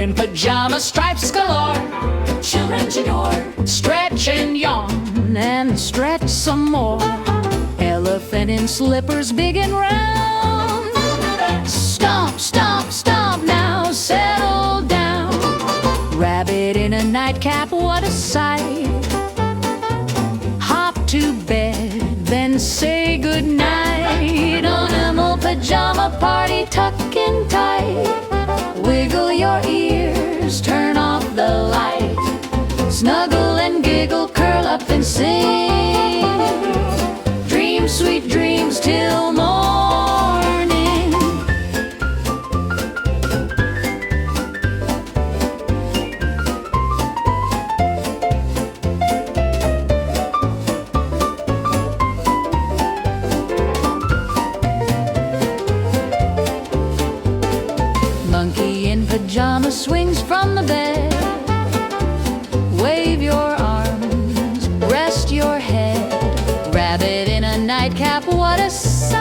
in pajamas, stripes galore. Children adore. Stretch and yawn and stretch some more. Elephant in slippers, big and round. Stomp, stomp, stomp, now settle down. Rabbit in a nightcap, what a sight. Hop to bed, then say goodnight. Animal pajama party, tuck in tight. Wiggle your ears, turn off the light. Snuggle and giggle, curl up and sing. Dream sweet dreams till morning. Monkey in pajamas swings from the bed. Wave your arms, rest your head. Rabbit in a nightcap, what a sight.